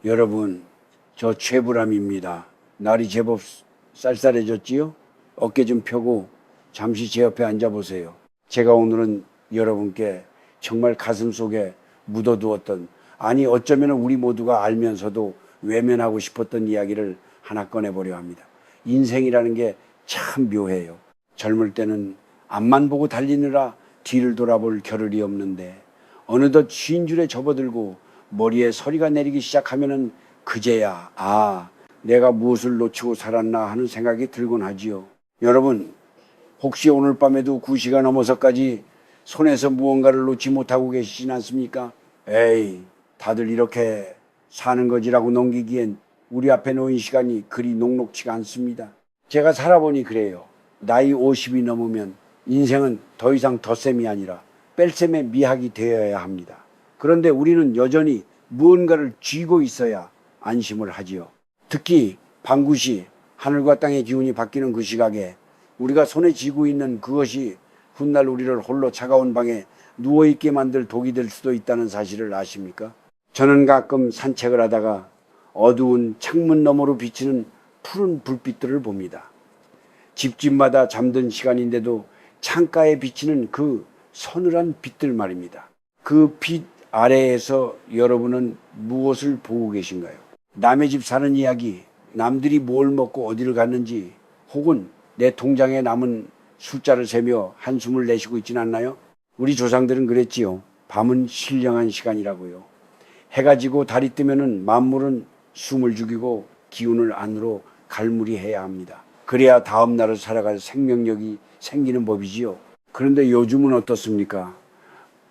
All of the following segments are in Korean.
여러분, 저 최불암입니다. 날이 제법 쌀쌀해졌지요? 어깨 좀 펴고 잠시 제 옆에 앉아보세요. 제가 오늘은 여러분께 정말 가슴 속에 묻어두었던, 아니 어쩌면 우리 모두가 알면서도 외면하고 싶었던 이야기를 하나 꺼내보려 합니다. 인생이라는 게 참 묘해요. 젊을 때는 앞만 보고 달리느라 뒤를 돌아볼 겨를이 없는데 어느덧 쉰 줄에 접어들고 머리에 서리가 내리기 시작하면은 그제야 내가 무엇을 놓치고 살았나 하는 생각이 들곤 하지요. 여러분, 혹시 오늘 밤에도 9시가 넘어서까지 손에서 무언가를 놓지 못하고 계시진 않습니까? 에이, 다들 이렇게 사는 거지라고 넘기기엔 우리 앞에 놓인 시간이 그리 녹록지가 않습니다. 제가 살아보니 그래요. 나이 50이 넘으면 인생은 더 이상 덧셈이 아니라 뺄셈의 미학이 되어야 합니다. 그런데 우리는 여전히 무언가를 쥐고 있어야 안심을 하지요. 특히 방구시 하늘과 땅의 기운이 바뀌는 그 시각에 우리가 손에 쥐고 있는 그것이 훗날 우리를 홀로 차가운 방에 누워있게 만들 독이 될 수도 있다는 사실을 아십니까? 저는 가끔 산책을 하다가 어두운 창문 너머로 비치는 푸른 불빛들을 봅니다. 집집마다 잠든 시간인데도 창가에 비치는 그 서늘한 빛들 말입니다. 그 빛 아래에서 여러분은 무엇을 보고 계신가요? 남의 집 사는 이야기, 남들이 뭘 먹고 어디를 갔는지, 혹은 내 통장에 남은 숫자를 세며 한숨을 내쉬고 있진 않나요? 우리 조상들은 그랬지요. 밤은 신령한 시간이라고요. 해가 지고 달이 뜨면은 만물은 숨을 죽이고 기운을 안으로 갈무리해야 합니다. 그래야 다음 날을 살아갈 생명력이 생기는 법이지요. 그런데 요즘은 어떻습니까?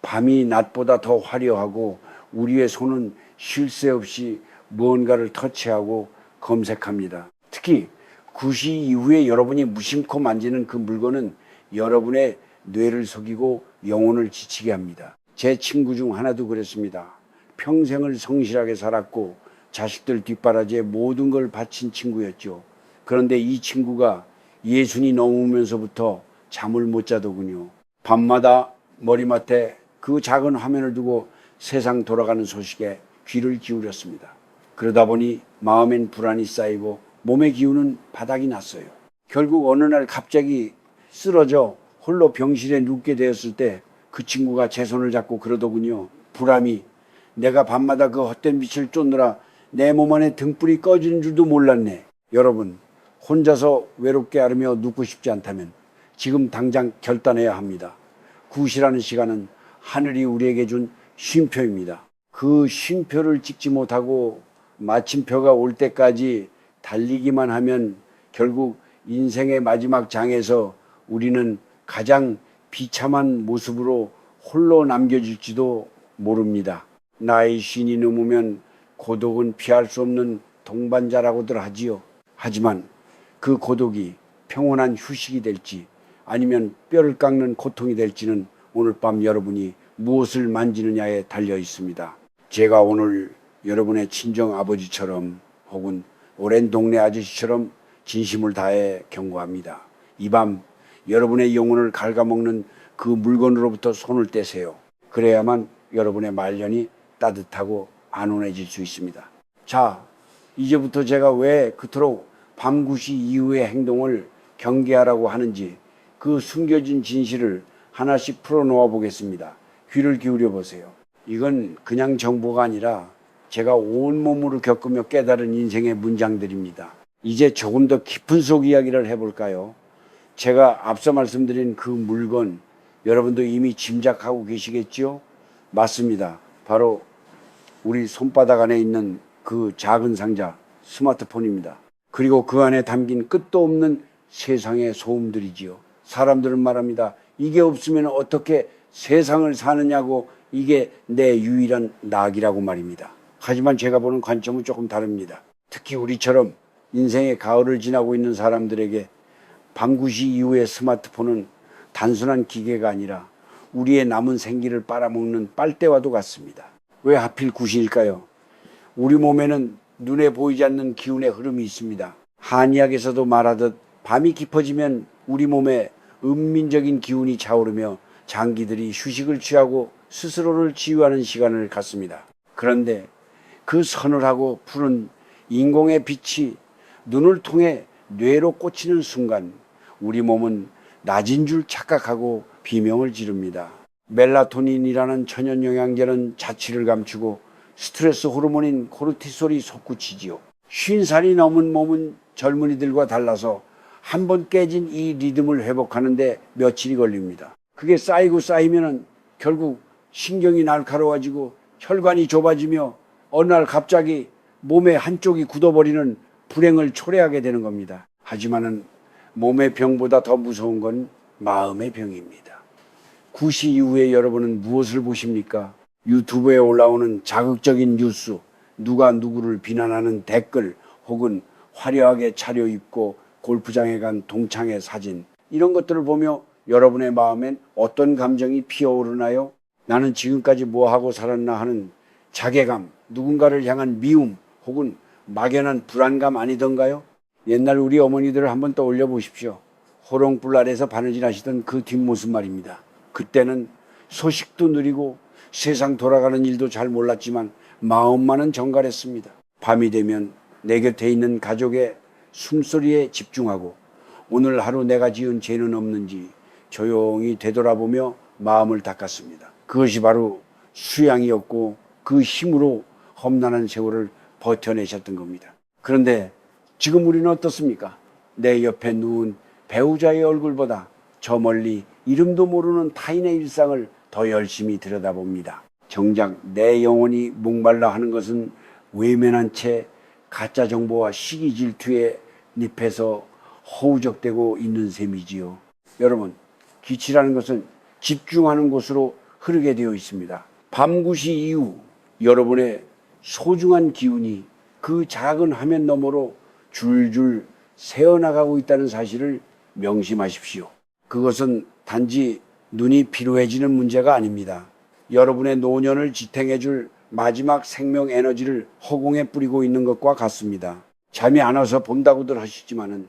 밤이 낮보다 더 화려하고 우리의 손은 쉴 새 없이 무언가를 터치하고 검색합니다. 특히 9시 이후에 여러분이 무심코 만지는 그 물건은 여러분의 뇌를 속이고 영혼을 지치게 합니다. 제 친구 중 하나도 그랬습니다. 평생을 성실하게 살았고 자식들 뒷바라지에 모든 걸 바친 친구였죠. 그런데 이 친구가 예순이 넘으면서부터 잠을 못 자더군요. 밤마다 머리맡에 그 작은 화면을 두고 세상 돌아가는 소식에 귀를 기울였습니다. 그러다 보니 마음엔 불안이 쌓이고 몸의 기운은 바닥이 났어요. 결국 어느 날 갑자기 쓰러져 홀로 병실에 눕게 되었을 때 그 친구가 제 손을 잡고 그러더군요. 불암이, 내가 밤마다 그 헛된 빛을 쫓느라 내 몸 안에 등불이 꺼지는 줄도 몰랐네. 여러분, 혼자서 외롭게 앓으며 눕고 싶지 않다면 지금 당장 결단해야 합니다. 9시라는 시간은 하늘이 우리에게 준 쉼표입니다. 그 쉼표를 찍지 못하고 마침표가 올 때까지 달리기만 하면 결국 인생의 마지막 장에서 우리는 가장 비참한 모습으로 홀로 남겨질지도 모릅니다. 나이 50이 넘으면 고독은 피할 수 없는 동반자라고들 하지요. 하지만 그 고독이 평온한 휴식이 될지 아니면 뼈를 깎는 고통이 될지는 오늘 밤 여러분이 무엇을 만지느냐에 달려 있습니다. 제가 오늘 여러분의 친정 아버지처럼 혹은 오랜 동네 아저씨처럼 진심을 다해 경고합니다. 이 밤 여러분의 영혼을 갉아먹는 그 물건으로부터 손을 떼세요. 그래야만 여러분의 말년이 따뜻하고 안온해질 수 있습니다. 자, 이제부터 제가 왜 그토록 밤 9시 이후의 행동을 경계하라고 하는지 그 숨겨진 진실을 하나씩 풀어놓아 보겠습니다. 귀를 기울여 보세요. 이건 그냥 정보가 아니라 제가 온몸으로 겪으며 깨달은 인생의 문장들입니다. 이제 조금 더 깊은 속 이야기를 해볼까요? 제가 앞서 말씀드린 그 물건, 여러분도 이미 짐작하고 계시겠죠? 맞습니다. 바로 우리 손바닥 안에 있는 그 작은 상자, 스마트폰입니다. 그리고 그 안에 담긴 끝도 없는 세상의 소음들이지요. 사람들은 말합니다. 이게 없으면 어떻게 세상을 사느냐고, 이게 내 유일한 낙이라고 말입니다. 하지만 제가 보는 관점은 조금 다릅니다. 특히 우리처럼 인생의 가을을 지나고 있는 사람들에게 밤 9시 이후의 스마트폰은 단순한 기계가 아니라 우리의 남은 생기를 빨아먹는 빨대와도 같습니다. 왜 하필 9시일까요? 우리 몸에는 눈에 보이지 않는 기운의 흐름이 있습니다. 한의학에서도 말하듯 밤이 깊어지면 우리 몸에 은민적인 기운이 차오르며 장기들이 휴식을 취하고 스스로를 치유하는 시간을 갖습니다. 그런데 그 서늘하고 푸른 인공의 빛이 눈을 통해 뇌로 꽂히는 순간 우리 몸은 낮인 줄 착각하고 비명을 지릅니다. 멜라토닌이라는 천연 영양제는 자취를 감추고 스트레스 호르몬인 코르티솔이 솟구치지요. 50살이 넘은 몸은 젊은이들과 달라서 한 번 깨진 이 리듬을 회복하는데 며칠이 걸립니다. 그게 쌓이고 쌓이면은 결국 신경이 날카로워지고 혈관이 좁아지며 어느 날 갑자기 몸의 한쪽이 굳어버리는 불행을 초래하게 되는 겁니다. 하지만은 몸의 병보다 더 무서운 건 마음의 병입니다. 9시 이후에 여러분은 무엇을 보십니까? 유튜브에 올라오는 자극적인 뉴스, 누가 누구를 비난하는 댓글, 혹은 화려하게 차려입고 골프장에 간 동창의 사진, 이런 것들을 보며 여러분의 마음엔 어떤 감정이 피어오르나요? 나는 지금까지 뭐하고 살았나 하는 자괴감, 누군가를 향한 미움, 혹은 막연한 불안감 아니던가요? 옛날 우리 어머니들을 한번 떠올려 보십시오. 호롱불 아래서 바느질 하시던 그 뒷모습 말입니다. 그때는 소식도 느리고 세상 돌아가는 일도 잘 몰랐지만 마음만은 정갈했습니다. 밤이 되면 내 곁에 있는 가족의 숨소리에 집중하고 오늘 하루 내가 지은 죄는 없는지 조용히 되돌아보며 마음을 닦았습니다. 그것이 바로 수양이었고 그 힘으로 험난한 세월을 버텨내셨던 겁니다. 그런데 지금 우리는 어떻습니까? 내 옆에 누운 배우자의 얼굴보다 저 멀리 이름도 모르는 타인의 일상을 더 열심히 들여다봅니다. 정작 내 영혼이 목말라 하는 것은 외면한 채 가짜 정보와 시기 질투에 늪에서 허우적대고 있는 셈이지요. 여러분, 기치라는 것은 집중하는 곳으로 흐르게 되어 있습니다. 밤 9시 이후 여러분의 소중한 기운이 그 작은 화면 너머로 줄줄 새어나가고 있다는 사실을 명심하십시오. 그것은 단지 눈이 피로해지는 문제가 아닙니다. 여러분의 노년을 지탱해 줄 마지막 생명 에너지를 허공에 뿌리고 있는 것과 같습니다. 잠이 안 와서 본다고들 하시지만은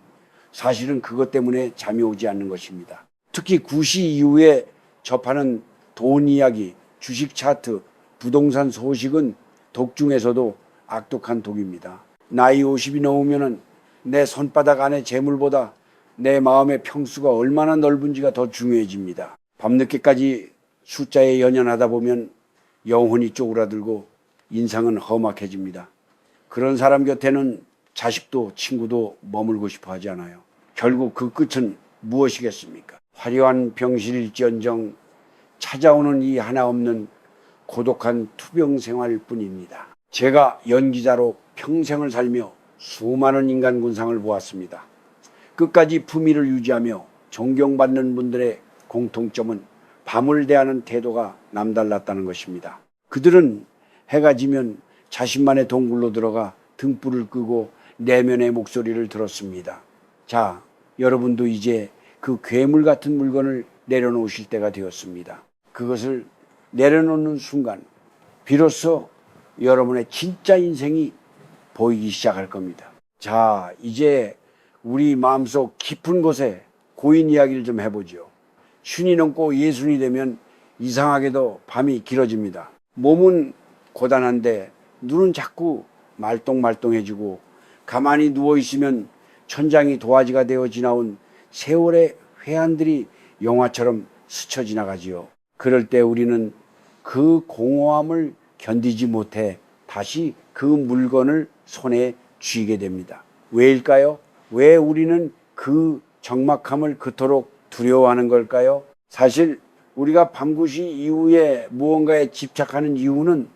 사실은 그것 때문에 잠이 오지 않는 것입니다. 특히 9시 이후에 접하는 돈 이야기, 주식 차트, 부동산 소식은 독 중에서도 악독한 독입니다. 나이 50이 넘으면은 내 손바닥 안의 재물보다 내 마음의 평수가 얼마나 넓은지가 더 중요해집니다. 밤늦게까지 숫자에 연연하다 보면 영혼이 쪼그라들고 인상은 험악해집니다. 그런 사람 곁에는 자식도 친구도 머물고 싶어 하지 않아요. 결국 그 끝은 무엇이겠습니까? 화려한 병실일지언정 찾아오는 이 하나 없는 고독한 투병 생활일 뿐입니다. 제가 연기자로 평생을 살며 수많은 인간 군상을 보았습니다. 끝까지 품위를 유지하며 존경받는 분들의 공통점은 밤을 대하는 태도가 남달랐다는 것입니다. 그들은 해가 지면 자신만의 동굴로 들어가 등불을 끄고 내면의 목소리를 들었습니다. 자, 여러분도 이제 그 괴물 같은 물건을 내려놓으실 때가 되었습니다. 그것을 내려놓는 순간 비로소 여러분의 진짜 인생이 보이기 시작할 겁니다. 자, 이제 우리 마음속 깊은 곳에 고인 이야기를 좀 해보죠. 쉰이 넘고 예순이 되면 이상하게도 밤이 길어집니다. 몸은 고단한데 눈은 자꾸 말똥말똥해지고 가만히 누워있으면 천장이 도화지가 되어 지나온 세월의 회한들이 영화처럼 스쳐 지나가지요. 그럴 때 우리는 그 공허함을 견디지 못해 다시 그 물건을 손에 쥐게 됩니다. 왜일까요? 왜 우리는 그 적막함을 그토록 두려워하는 걸까요? 사실 우리가 밤 9시 이후에 무언가에 집착하는 이유는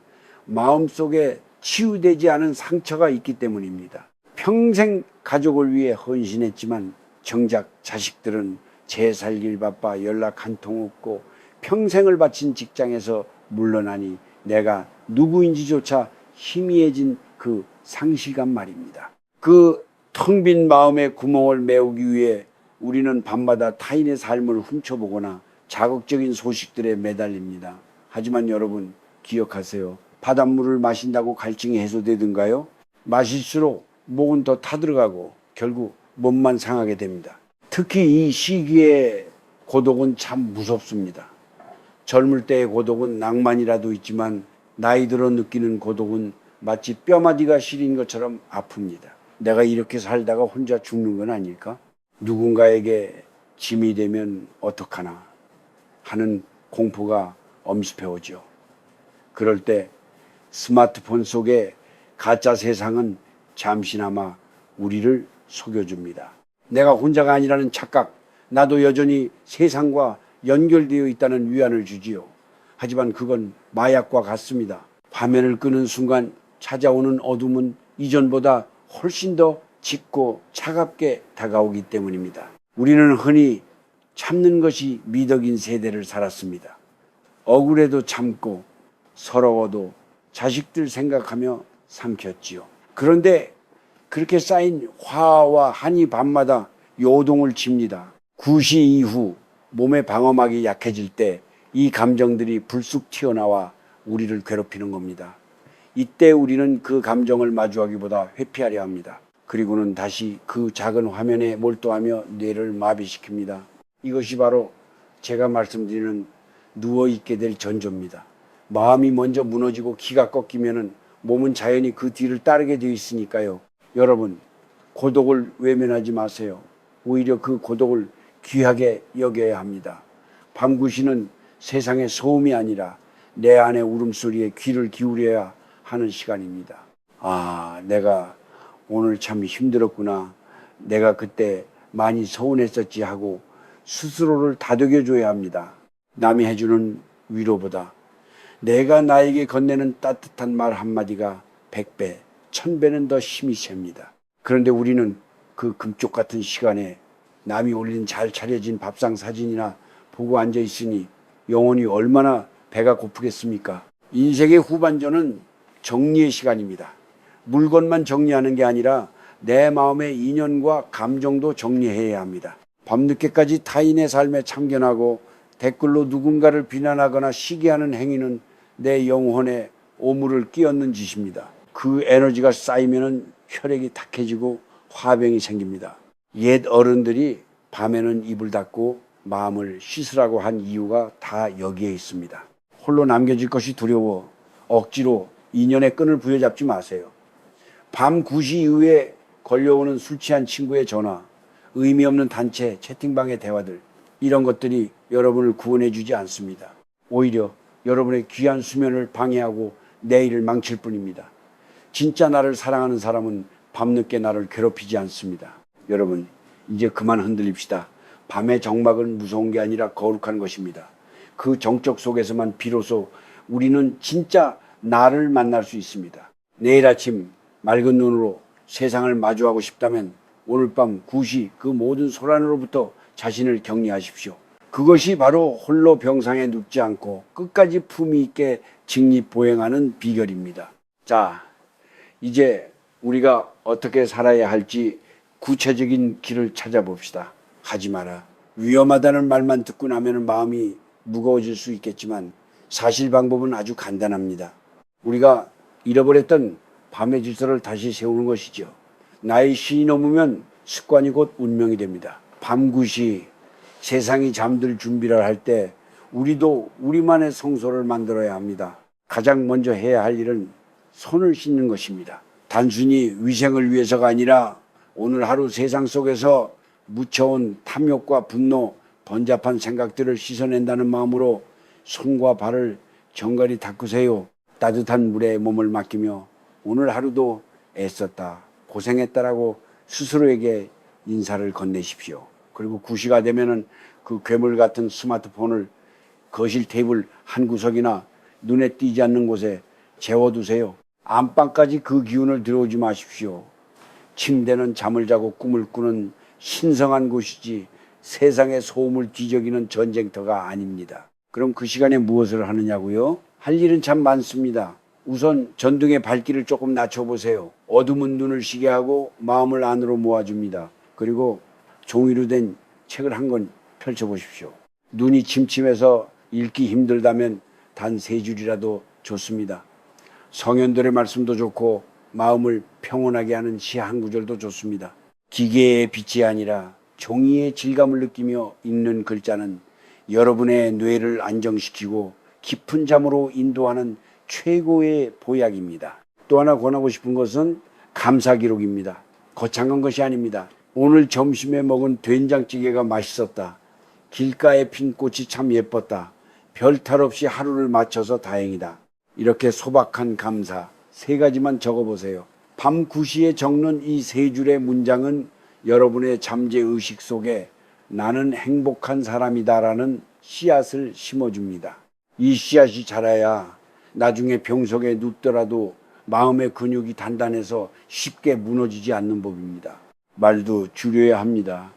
마음속에 치유되지 않은 상처가 있기 때문입니다. 평생 가족을 위해 헌신했지만 정작 자식들은 제 살길 바빠 연락 한 통 없고 평생을 바친 직장에서 물러나니 내가 누구인지조차 희미해진 그 상실감 말입니다. 그 텅 빈 마음의 구멍을 메우기 위해 우리는 밤마다 타인의 삶을 훔쳐보거나 자극적인 소식들에 매달립니다. 하지만 여러분 기억하세요. 바닷물을 마신다고 갈증이 해소되든가요? 마실수록 목은 더 타들어가고 결국 몸만 상하게 됩니다. 특히 이 시기의 고독은 참 무섭습니다. 젊을 때의 고독은 낭만이라도 있지만 나이 들어 느끼는 고독은 마치 뼈마디가 시린 것처럼 아픕니다. 내가 이렇게 살다가 혼자 죽는 건 아닐까? 누군가에게 짐이 되면 어떡하나 하는 공포가 엄습해오죠. 그럴 때 스마트폰 속의 가짜 세상은 잠시나마 우리를 속여줍니다. 내가 혼자가 아니라는 착각, 나도 여전히 세상과 연결되어 있다는 위안을 주지요. 하지만 그건 마약과 같습니다. 화면을 끄는 순간 찾아오는 어둠은 이전보다 훨씬 더 짙고 차갑게 다가오기 때문입니다. 우리는 흔히 참는 것이 미덕인 세대를 살았습니다. 억울해도 참고 서러워도 자식들 생각하며 삼켰지요. 그런데 그렇게 쌓인 화와 한이 밤마다 요동을 칩니다. 구시 이후 몸의 방어막이 약해질 때 이 감정들이 불쑥 튀어나와 우리를 괴롭히는 겁니다. 이때 우리는 그 감정을 마주하기보다 회피하려 합니다. 그리고는 다시 그 작은 화면에 몰두하며 뇌를 마비시킵니다. 이것이 바로 제가 말씀드리는 누워있게 될 전조입니다. 마음이 먼저 무너지고 기가 꺾이면은 몸은 자연히 그 뒤를 따르게 되어 있으니까요. 여러분, 고독을 외면하지 마세요. 오히려 그 고독을 귀하게 여겨야 합니다. 밤구시는 세상의 소음이 아니라 내 안의 울음소리에 귀를 기울여야 하는 시간입니다. 아, 내가 오늘 참 힘들었구나. 내가 그때 많이 서운했었지 하고 스스로를 다독여줘야 합니다. 남이 해주는 위로보다 내가 나에게 건네는 따뜻한 말 한마디가 100배, 1000배는 더 힘이 셉니다. 그런데 우리는 그 금쪽 같은 시간에 남이 올린 잘 차려진 밥상 사진이나 보고 앉아 있으니 영혼이 얼마나 배가 고프겠습니까? 인생의 후반전은 정리의 시간입니다. 물건만 정리하는 게 아니라 내 마음의 인연과 감정도 정리해야 합니다. 밤늦게까지 타인의 삶에 참견하고 댓글로 누군가를 비난하거나 시기하는 행위는 내 영혼에 오물을 끼얹는 짓입니다. 그 에너지가 쌓이면 혈액이 탁해지고 화병이 생깁니다. 옛 어른들이 밤에는 입을 닫고 마음을 씻으라고 한 이유가 다 여기에 있습니다. 홀로 남겨질 것이 두려워 억지로 인연의 끈을 부여잡지 마세요. 밤 9시 이후에 걸려오는 술 취한 친구의 전화, 의미 없는 단체, 채팅방의 대화들, 이런 것들이 여러분을 구원해 주지 않습니다. 오히려 여러분의 귀한 수면을 방해하고 내일을 망칠 뿐입니다. 진짜 나를 사랑하는 사람은 밤늦게 나를 괴롭히지 않습니다. 여러분, 이제 그만 흔들립시다. 밤의 정막은 무서운 게 아니라 거룩한 것입니다. 그 정적 속에서만 비로소 우리는 진짜 나를 만날 수 있습니다. 내일 아침 맑은 눈으로 세상을 마주하고 싶다면 오늘 밤 9시 그 모든 소란으로부터 자신을 격리하십시오. 그것이 바로 홀로 병상에 눕지 않고 끝까지 품위 있게 직립보행하는 비결입니다. 자, 이제 우리가 어떻게 살아야 할지 구체적인 길을 찾아봅시다. 하지 마라. 위험하다는 말만 듣고 나면 마음이 무거워질 수 있겠지만 사실 방법은 아주 간단합니다. 우리가 잃어버렸던 밤의 질서를 다시 세우는 것이죠. 나의 신이 넘으면 습관이 곧 운명이 됩니다. 밤 9시 세상이 잠들 준비를 할 때 우리도 우리만의 성소를 만들어야 합니다. 가장 먼저 해야 할 일은 손을 씻는 것입니다. 단순히 위생을 위해서가 아니라 오늘 하루 세상 속에서 묻혀온 탐욕과 분노, 번잡한 생각들을 씻어낸다는 마음으로 손과 발을 정갈히 닦으세요. 따뜻한 물에 몸을 맡기며 오늘 하루도 애썼다, 고생했다라고 스스로에게 인사를 건네십시오. 그리고 9시가 되면은 그 괴물 같은 스마트폰을 거실 테이블 한 구석이나 눈에 띄지 않는 곳에 재워두세요. 안방까지 그 기운을 들어오지 마십시오. 침대는 잠을 자고 꿈을 꾸는 신성한 곳이지 세상의 소음을 뒤적이는 전쟁터가 아닙니다. 그럼 그 시간에 무엇을 하느냐고요? 할 일은 참 많습니다. 우선 전등의 밝기를 조금 낮춰보세요. 어둠은 눈을 쉬게 하고 마음을 안으로 모아줍니다. 그리고 종이로 된 책을 한 권 펼쳐보십시오. 눈이 침침해서 읽기 힘들다면 단 3줄이라도 좋습니다. 성현들의 말씀도 좋고 마음을 평온하게 하는 시 한 구절도 좋습니다. 기계의 빛이 아니라 종이의 질감을 느끼며 읽는 글자는 여러분의 뇌를 안정시키고 깊은 잠으로 인도하는 최고의 보약입니다. 또 하나 권하고 싶은 것은 감사 기록입니다. 거창한 것이 아닙니다. 오늘 점심에 먹은 된장찌개가 맛있었다. 길가에 핀 꽃이 참 예뻤다. 별 탈 없이 하루를 마쳐서 다행이다. 이렇게 소박한 감사 3가지만 적어보세요. 밤 9시에 적는 이 3줄의 문장은 여러분의 잠재의식 속에 나는 행복한 사람이다라는 씨앗을 심어줍니다. 이 씨앗이 자라야 나중에 병석에 눕더라도 마음의 근육이 단단해서 쉽게 무너지지 않는 법입니다. 말도 줄여야 합니다.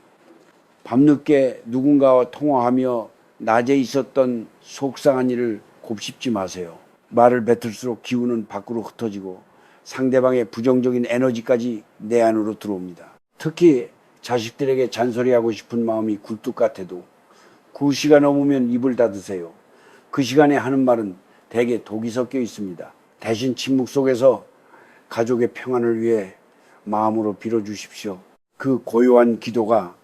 밤늦게 누군가와 통화하며 낮에 있었던 속상한 일을 곱씹지 마세요. 말을 뱉을수록 기운은 밖으로 흩어지고 상대방의 부정적인 에너지까지 내 안으로 들어옵니다. 특히 자식들에게 잔소리하고 싶은 마음이 굴뚝 같아도 9시가 넘으면 입을 닫으세요. 그 시간에 하는 말은 대개 독이 섞여 있습니다. 대신 침묵 속에서 가족의 평안을 위해 마음으로 빌어주십시오. 그 고요한 기도가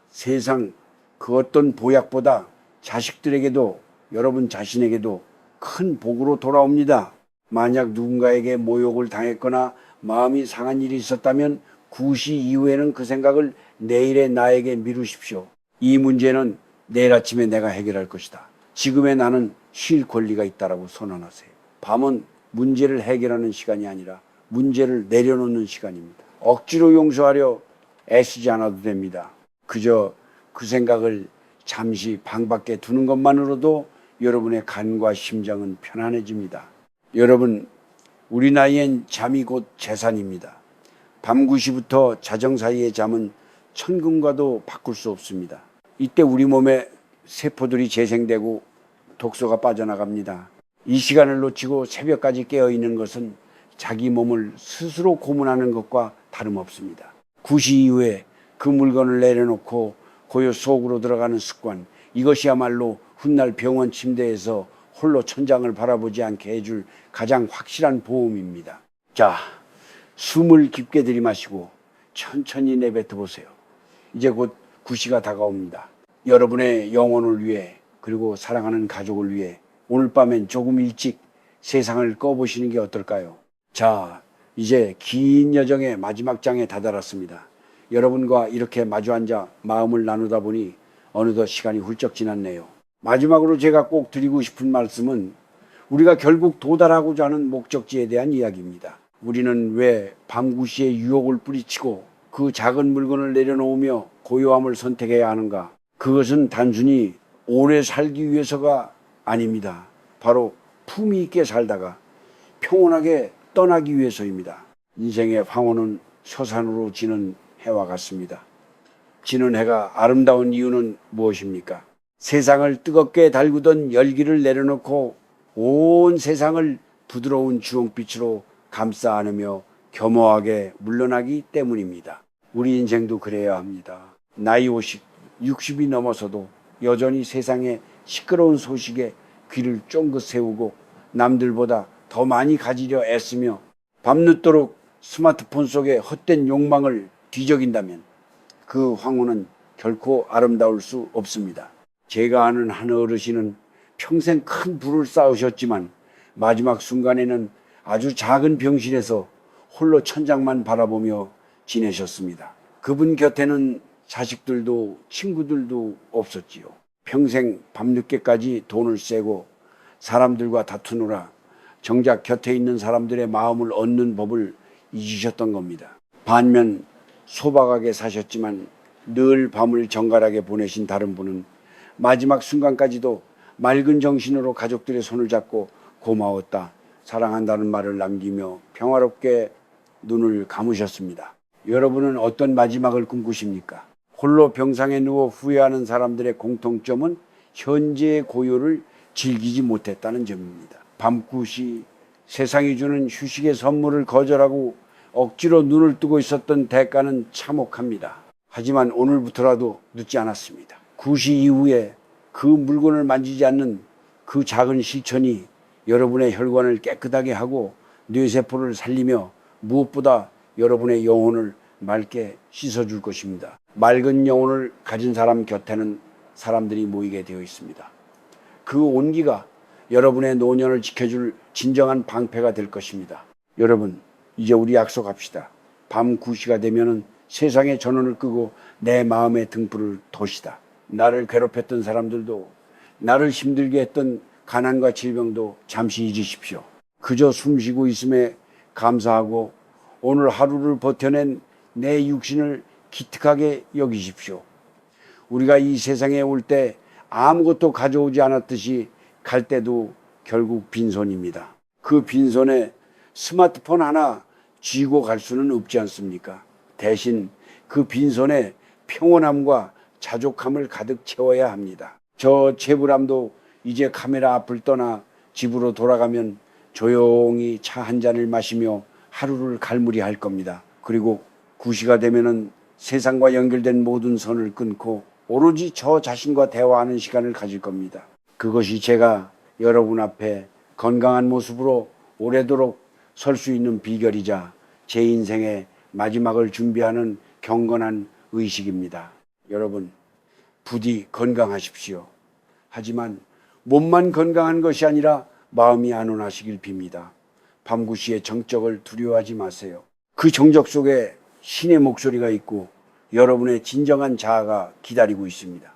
세상 그 어떤 보약보다 자식들에게도 여러분 자신에게도 큰 복으로 돌아옵니다. 만약 누군가에게 모욕을 당했거나 마음이 상한 일이 있었다면 9시 이후에는 그 생각을 내일의 나에게 미루십시오. 이 문제는 내일 아침에 내가 해결할 것이다. 지금의 나는 쉴 권리가 있다라고 선언하세요. 밤은 문제를 해결하는 시간이 아니라 문제를 내려놓는 시간입니다. 억지로 용서하려 애쓰지 않아도 됩니다. 그저 그 생각을 잠시 방 밖에 두는 것만으로도 여러분의 간과 심장은 편안해집니다. 여러분, 우리 나이엔 잠이 곧 재산입니다. 밤 9시부터 자정 사이의 잠은 천금과도 바꿀 수 없습니다. 이때 우리 몸의 세포들이 재생되고 독소가 빠져나갑니다. 이 시간을 놓치고 새벽까지 깨어있는 것은 자기 몸을 스스로 고문하는 것과 다름없습니다. 9시 이후에 그 물건을 내려놓고 고요 속으로 들어가는 습관, 이것이야말로 훗날 병원 침대에서 홀로 천장을 바라보지 않게 해줄 가장 확실한 보험입니다. 자, 숨을 깊게 들이마시고 천천히 내뱉어 보세요. 이제 곧 9시가 다가옵니다. 여러분의 영혼을 위해 그리고 사랑하는 가족을 위해 오늘 밤엔 조금 일찍 세상을 꺼보시는 게 어떨까요? 자, 이제 긴 여정의 마지막 장에 다다랐습니다. 여러분과 이렇게 마주 앉아 마음을 나누다 보니 어느덧 시간이 훌쩍 지났네요. 마지막으로 제가 꼭 드리고 싶은 말씀은 우리가 결국 도달하고자 하는 목적지에 대한 이야기입니다. 우리는 왜 밤 9시에 유혹을 뿌리치고 그 작은 물건을 내려놓으며 고요함을 선택해야 하는가? 그것은 단순히 오래 살기 위해서가 아닙니다. 바로 품위 있게 살다가 평온하게 떠나기 위해서입니다. 인생의 황혼은 서산으로 지는 해와 같습니다. 지는 해가 아름다운 이유는 무엇입니까? 세상을 뜨겁게 달구던 열기를 내려놓고 온 세상을 부드러운 주홍빛으로 감싸 안으며 겸허하게 물러나기 때문입니다. 우리 인생도 그래야 합니다. 나이 50, 60이 넘어서도 여전히 세상의 시끄러운 소식에 귀를 쫑긋 세우고 남들보다 더 많이 가지려 애쓰며 밤늦도록 스마트폰 속에 헛된 욕망을 뒤적인다면 그 황혼은 결코 아름다울 수 없습니다. 제가 아는 한 어르신은 평생 큰 부를 쌓으셨지만 마지막 순간에는 아주 작은 병실에서 홀로 천장만 바라보며 지내셨습니다. 그분 곁에는 자식들도 친구들도 없었지요. 평생 밤늦게까지 돈을 쐬고 사람들과 다투느라 정작 곁에 있는 사람들의 마음을 얻는 법을 잊으셨던 겁니다. 반면 소박하게 사셨지만 늘 밤을 정갈하게 보내신 다른 분은 마지막 순간까지도 맑은 정신으로 가족들의 손을 잡고 고마웠다, 사랑한다는 말을 남기며 평화롭게 눈을 감으셨습니다. 여러분은 어떤 마지막을 꿈꾸십니까? 홀로 병상에 누워 후회하는 사람들의 공통점은 현재의 고요를 즐기지 못했다는 점입니다. 밤 9시 세상이 주는 휴식의 선물을 거절하고 억지로 눈을 뜨고 있었던 대가는 참혹합니다. 하지만 오늘부터라도 늦지 않았습니다. 9시 이후에 그 물건을 만지지 않는 그 작은 실천이 여러분의 혈관을 깨끗하게 하고 뇌세포를 살리며 무엇보다 여러분의 영혼을 맑게 씻어줄 것입니다. 맑은 영혼을 가진 사람 곁에는 사람들이 모이게 되어 있습니다. 그 온기가 여러분의 노년을 지켜줄 진정한 방패가 될 것입니다. 여러분, 이제 우리 약속합시다. 밤 9시가 되면은 세상의 전원을 끄고 내 마음의 등불을 돛시다. 나를 괴롭혔던 사람들도, 나를 힘들게 했던 가난과 질병도 잠시 잊으십시오. 그저 숨쉬고 있음에 감사하고 오늘 하루를 버텨낸 내 육신을 기특하게 여기십시오. 우리가 이 세상에 올 때 아무것도 가져오지 않았듯이 갈 때도 결국 빈손입니다. 그 빈손에 스마트폰 하나 쥐고 갈 수는 없지 않습니까? 대신 그 빈손에 평온함과 자족함을 가득 채워야 합니다. 저 채불암도 이제 카메라 앞을 떠나 집으로 돌아가면 조용히 차 한 잔을 마시며 하루를 갈무리할 겁니다. 그리고 9시가 되면은 세상과 연결된 모든 선을 끊고 오로지 저 자신과 대화하는 시간을 가질 겁니다. 그것이 제가 여러분 앞에 건강한 모습으로 오래도록 설 수 있는 비결이자 제 인생의 마지막을 준비하는 경건한 의식입니다. 여러분, 부디 건강하십시오. 하지만 몸만 건강한 것이 아니라 마음이 안온하시길 빕니다. 밤 9시의 정적을 두려워하지 마세요. 그 정적 속에 신의 목소리가 있고 여러분의 진정한 자아가 기다리고 있습니다.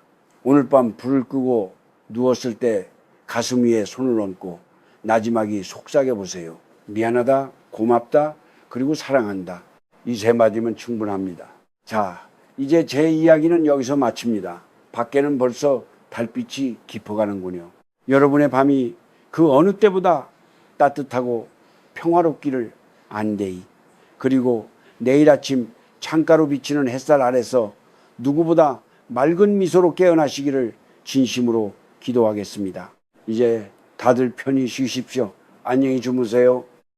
오늘 밤 불을 끄고 누웠을 때 가슴 위에 손을 얹고 나지막이 속삭여 보세요. 미안하다, 고맙다, 그리고 사랑한다. 이 세 마디면 충분합니다. 자, 이제 제 이야기는 여기서 마칩니다. 밖에는 벌써 달빛이 깊어가는군요. 여러분의 밤이 그 어느 때보다 따뜻하고 평화롭기를 안되이. 그리고 내일 아침 창가로 비치는 햇살 아래서 누구보다 맑은 미소로 깨어나시기를 진심으로 기도하겠습니다. 이제 다들 편히 쉬십시오. 안녕히 주무세요.